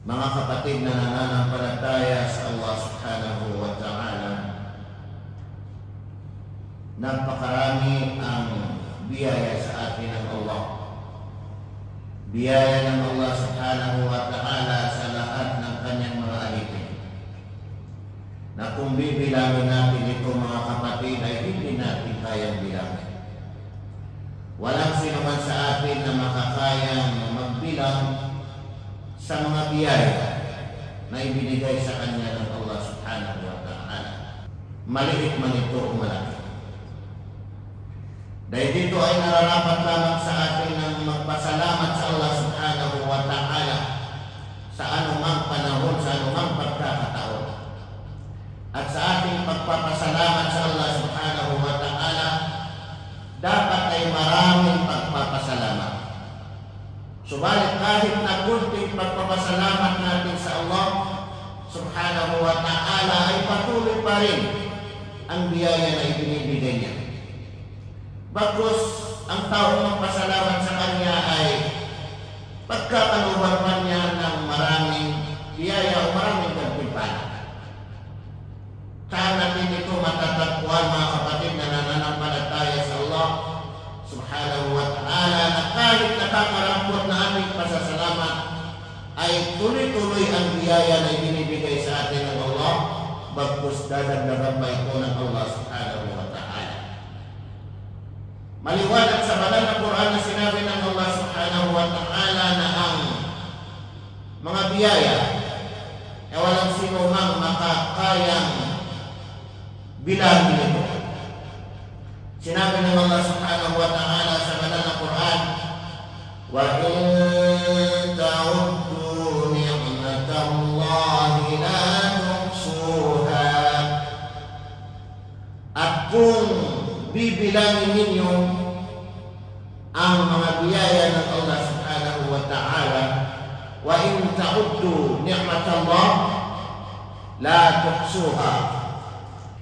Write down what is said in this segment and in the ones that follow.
Mga kapatid na nananampalataya sa Allah subhanahu wa ta'ala, napakarami ang biyaya sa atin ng Allah. Biyaya ng Allah subhanahu wa ta'ala sa lahat ng kanyang mga alipin, na kung bibilangin natin ito mga kapatid ay hindi natin kayang bilangin. Walang sino man sa atin na makakayang magbilang sa mga biyaya na ibinigay sa kanya ng Allah subhanahu wa ta'ala. Maliit man ito o malaki. Dahil dito ay nararapat lamang sa atin ng magpasalamat sa Allah subhanahu wa ta'ala sa anumang panahon, sa anumang pagkakataon. At sa ating pagpapasalamat sa Allah subhanahu wa ta'ala, dapat ay maraming pagpapasalamat. Subalit kahit na kunting pagpapasalamat natin sa Allah subhanahu wa ta'ala ay patuloy pa rin ang biyaya na ibinibigay niya. Bagkus ang taong magpasalamat sa kanya ay pagkakaluban pa niya ng maraming biyaya o maraming gantimpala. Saan natin ito matatagpuan mga kapatid na nananampalataya sa Allah subhanahu wa ta'ala, na kahit nakakarampot na aming pasasalamat ay tuloy-tuloy ang biyaya na ibinibigay sa atin ng Allah, bagkus dadagdagan pa ito ng Allah subhanahu wa ta'ala. Maliwanag sa banal na Quran na sinabi ng Allah subhanahu wa ta'ala na ang mga biyaya ay walang sino mang makakayang bilangin ito. Sinabi ng Allah subhanahu wa ta'ala sa banal na Quran, wa in ta'uddu ni'matallahi la tuhsuha. At kung bibilangin ninyo ang mga biyaya ng Allah subhanahu wa ta'ala, wa in ta'uddu ni'matallah la tuhsuha,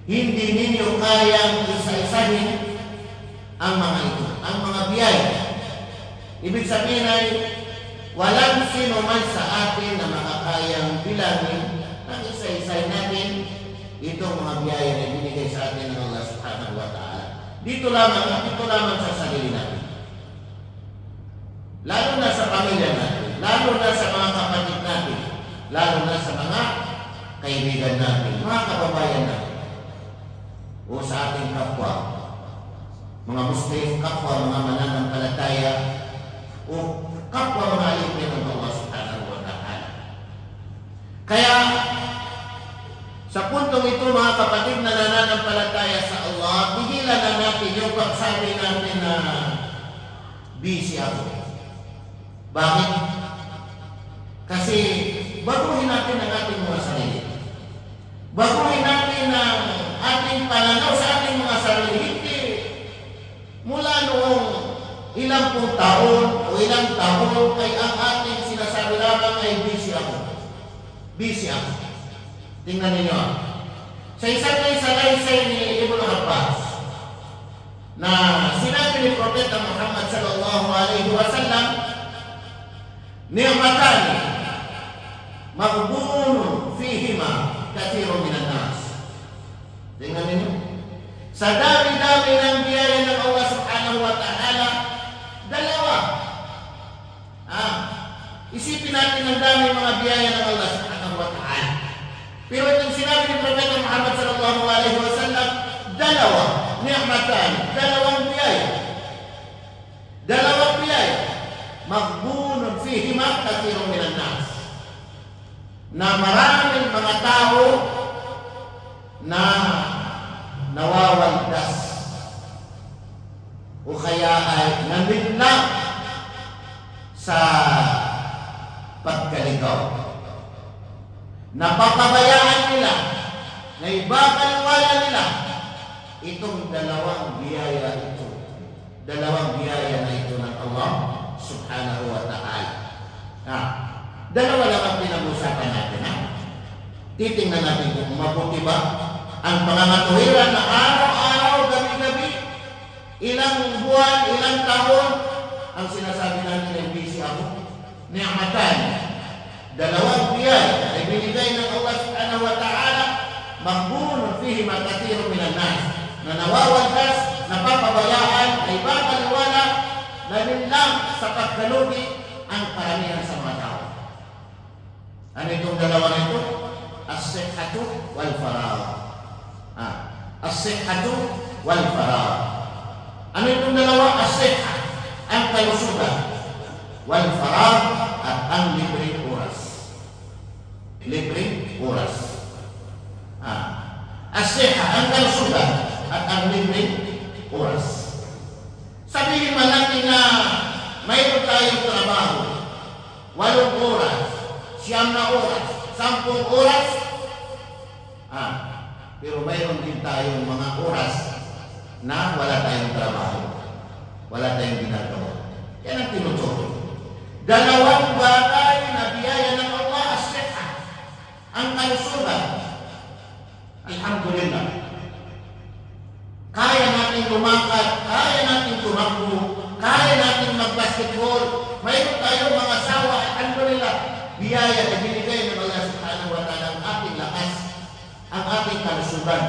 hindi ninyo kayang isa-isahin ang mga ito, ang mga biyaya. Ibig sabihin ay walang sino man sa atin na makakayang bilangin ang isa-isahin natin itong mga biyaya na binigay sa atin ng Allah subhanahu wa ta'ala. Dito lamang sa sarili natin. Lalo na sa pamilya natin, lalo na sa mga kapatid natin, lalo na sa mga kaibigan natin, mga kababayan natin, o sa ating kapwa, mga Muslim, kapwa mga mananampalataya, o kapwa mga alipin ng Allah subhanahu wa ta'ala. Kaya sa puntong ito mga kapatid na nananampalataya sa Allah, pigilan na natin yung pagsabi natin na busy ako. Bakit? Kasi baguhin natin ang ating mga sarili. Baguhin natin ang ating pananaw sa ating mga sarili. Hindi mula noong ilang pong taon o ilang taon ay ang ating sinasabi lamang ay busy ako. Busy ako. Tingnan ninyo. Sa isang salaysay ni Ibn Abbas na sinabi ni Propeta Muhammad sallallahu alaihi wasallam, ni'matani maghbunun fihima kathirun minan nas. Tingnan ninyo. Sa dami-dami ng biyaya ng Allah subhanahu wa ta'ala, dalawa. Isipin natin ang dami mga biyaya ng Allah subhanahu wa ta'ala. Pero itong sinabi ni Propeta Muhammad sallallahu alaihi wasallam, dalawa, ni'matan, dalawang biyaya. Dalawang biyaya. Maghbunun fihima kathirun minan nas. Na maraming mga tao na nawawaldas o kaya ay namigla sa pagkaligaw. Napapabayaan nila, na ibabaliwala nila itong dalawang biyaya ito. Dalawang biyaya na ito ng Allah subhanahu wa ta'ala. Dalawa lang ang pinag-usapan natin. Titingnan natin kung mabuti ba ang pangangatuwiran na araw-araw, gabi-gabi, ilang buwan, ilang taon, ang sinasabi natin ay busy ako. Ni'matan, dalawang biyaya ay binigay ng Allah subhanahu wa ta'ala, maghbunun fihi kathirun minan nas, na nawawagas, napapabayaan, ay babaliwala, nalinlang sa pagkalugi ang karamihan sa mga tao. Ano itong dalawa nito? As-sihhatu wal faragh. As-sihhatu wal faragh. Ano itong dalawa? As-sihha, ang kalusugan, wal faragh, at ang libreng oras. Libreng oras. As-sihha, ang kalusugan, at ang libreng oras. Sabihin man natin na mayroon tayong trabaho, 8 oras, 9 na oras, 10 oras, pero mayroon din tayong mga oras na wala tayong trabaho, wala tayong ginagawa. Yan ang tinuturo. Dalawang bagay na biyaya ng Allah, as-sihha, ang kalusugan. Alhamdulillah. Kaya natin lumakad, kaya natin tumakbo, kaya natin mag-basketball. Mayroon tayong mga asawa, alhamdulillah. Biyaya na binigay ng Allah subhanahu wa ta'ala ang ating lakas, ang ating kalusugan,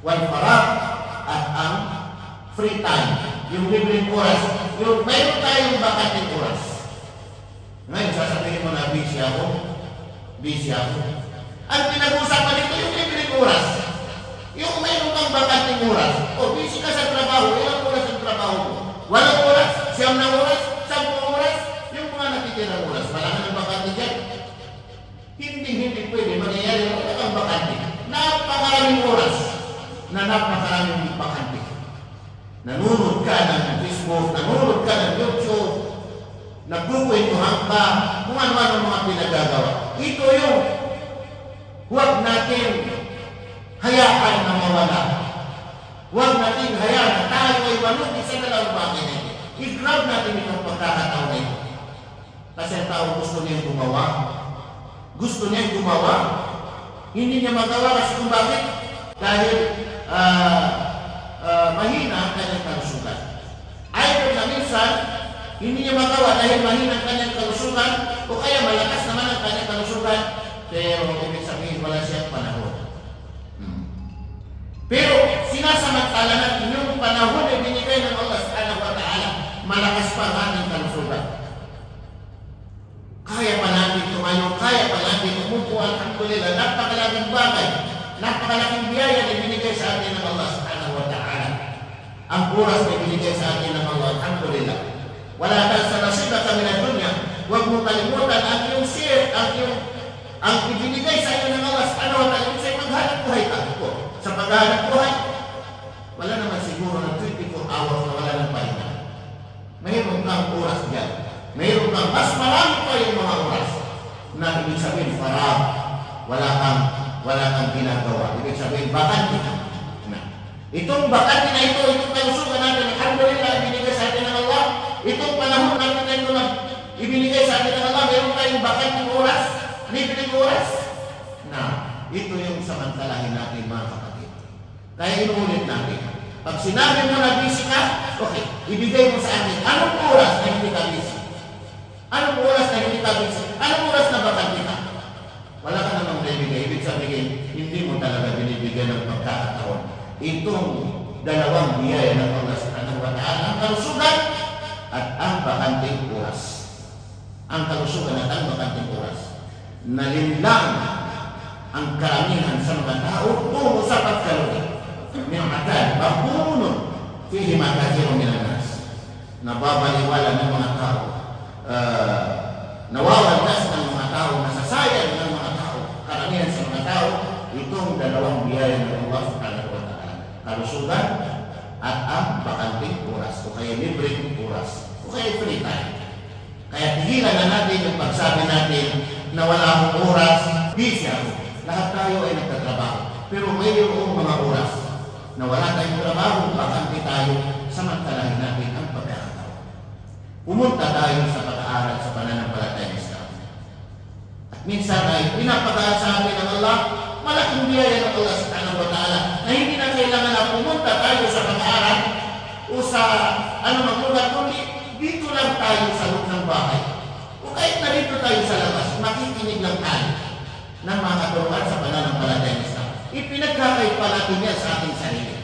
wal faragh, at ang free time, yung libreng oras. Yung mayroon tayong bakating oras. Ngayon, sasabihin mo na busy ako. Busy ako. Ang pinag-usapan dito yung libreng oras. Yung mayroon kang bakating oras. O, busy ka sa trabaho. Ilang oras ang trabaho mo? 8 oras? 9 na oras? 10 oras? Yung mga natitirang oras. Wala ka ng bakante dyan. Hindi pwede mangyayari. Wala kang bakante. Napakaraming oras na napakaraming bakante. Nanunod ka ng Facebook, nanunod ka ng YouTube, nagkukwentuhan ka, kung ano-ano mga pinagagawa. Ito yung huwag natin hayaan na mawala. Huwag natin hayaan na tayo ay malugi sa dalawang bagay na ito. I-grab natin itong pagkakataon na ito. Kasi ang tao gusto niya gumawa. Gusto niya gumawa. Hindi niya magawa kasi kung bakit? Dahil mahina ang kanyang kalusugan. Either na minsan, hindi niya magawa dahil mahina ang kanyang kalusugan, o kaya malakas naman ang kanyang kalusugan, pero ibig sabihin wala siyang panahon. Pero sinasamantala natin yung panahon ay binigay ng Allah subhanahu wa ta'ala, malakas pa ang ating kalusugan. Kaya pa natin tumayo, kaya pa natin umupo, alhamdulillah, napakalaking bagay, napakalaking biyaya na binigay sa atin ng Allah subhanahu wa ta'ala. Ang oras na binigay sa atin ng Allah, alhamdulillah. Wala ka sa nasiba kami na dunya, huwag mo kalimutan ang iyong share, ang ibinigay sa iyo ng Allah subhanahu wa ta'ala, sa'yo maghanap buhay ako. Sa paghanap buhay, wala naman siguro ng 24 hours na wala ng pahinga. Mayroon kang oras dyan. Mayroon kang mas marami pa yung mga oras na ibig sabihin faragh, wala kang ginagawa. Ibig sabihin bakante ka. Itong bakante na ito, itong kalusugan natin, alhamdulillah, ibinigay sa atin ng Allah. Itong panahon natin na ito na ibinigay sa atin ng Allah, mayroon tayong bakanting oras, libreng oras. Na, ito yung samantalahin natin mga kapatid. Kaya inuulit natin. Pag sinabi mo na busy ka, okay, ibigay mo sa atin, anong oras na hindi ka busy? Anong oras na hindi ka busy? Anong oras na bakante ka? Wala ka namang binibigay. Ibig sabihin, hindi mo talaga binibigyan ng pagkakataon. Itong dalawang biyaya ng Allah subhanahu wa ta'ala, ang kalusugan at ang bakanting oras. Ang kalusugan at ang bakanting oras. Nalinlang ang karamihan sa mga tao tungo sa pagkalugi. Min'atan, maghbunun fihi kathirun minan nas. Nababaliwala ng mga tao. Nawawalas ng mga tao, nasasayang ng mga tao, karamihan sa mga tao, itong dalawang biyaya ng Allah subhanahu wa ta'ala. Kalusugan at ang bakanting oras, o kaya libreng oras, o kaya free time. Kaya tigilan na natin yung pagsabi natin na wala akong oras, busy ako. Lahat tayo ay nagtatrabaho. Pero mayroong mga oras na wala tayong trabaho, bakante tayo, samantalahin natin ang pagkakataon. Pumunta tayo sa pag-aaral sa pananampalatayang Islam. At minsan ay pinapag-aasabi ng Allah, malaking biyaya ng Allah subhanahu wa ta'ala, na hindi na kailangan na pumunta tayo sa pag-aaral o sa anumang lugar, kundi dito lang tayo sa loob ng bahay. O kahit na dito tayo sa labas, makikita makikinig lang tayo ng mga katuruan sa pananampalataya ng Islam. Ipinagkakaiba natin yan sa ating sarili.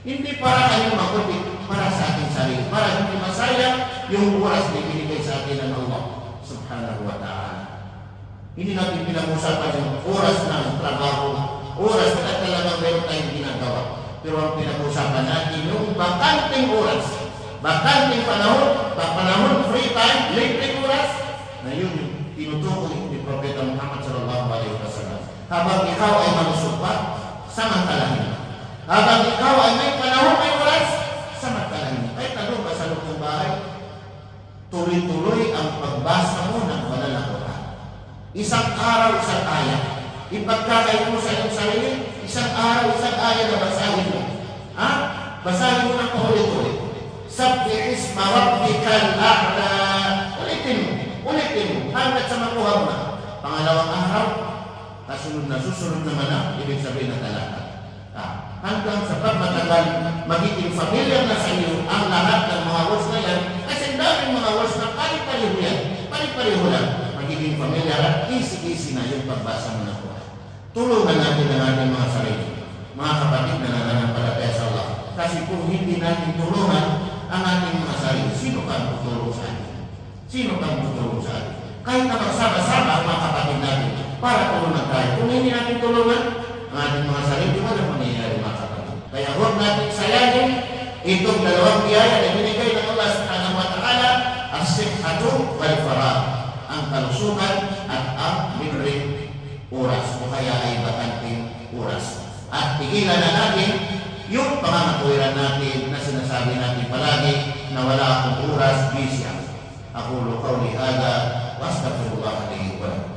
Hindi para kayong makulit, para sa ating sarili. Para hindi masayang yung oras na ibinigay sa atin ng Allah subhanahu wa ta'ala. Hindi natin pinag-usapan yung oras ng trabaho, oras na talagang meron tayong ginagawa. Pero ang pinag-usapan natin yung bakanting oras, bakanting panahon, free time, libreng oras, na yun yung tinutukoy ni Propeta Muhammad sallallahu alaihi wasallam. Habang ikaw ay malusupad, samantalahin. Habang ikaw ay may panahon, may oras, samantalahin. Kahit ano ka sa loob ng bahay, tuloy-tuloy ang pagbasa mo ng banal na Quran. Isang araw, isang ayat. Ipagkakait mo sa iyong sarili, isang araw, isang ayat na basahin mo. Ha? Basahin mo ng paulit-ulit. Sabbi isma rabbikal a'la. Ulitin mo. Hanggat sa makuha mo na. Pangalawang araw, susunod naman na, ibig sabihin na talata. Hanggang sa pagmatagal, magiging familiar na sa iyo ang lahat ng mga words na yan. Kasi daming mga words na pari-pariho yan. Pari-pariho lang. Magiging familiar at easy-easy na yung pagbasa mo na po. Tulungan natin ang ating mga sarili. Mga kapatid na nananampalataya sa Allah. Kasi kung hindi natin tulungan ang ating mga sarili, sino kang tutulong sa atin? Sino kang tutulong sa atin? Kahit na magsama-sama ang mga kapatid natin para tulungan tayo. Kung hindi natin tulungan ang ating mga sarili, wala mangyayari mga kapatid. Kaya huwag natin sayangin itong dalawang biyaya na binigay ng Allah subhanahu wa ta'ala, as-sihhatu wal faragh, ang kalusugan at ang libreng oras o kaya ay bakanting oras. At tigilan na natin yung pangangatuwiran natin na sinasabi natin palagi na wala akong oras, busy ako. Aqulu qawli hadha wa astaghfirullah li wa lakum.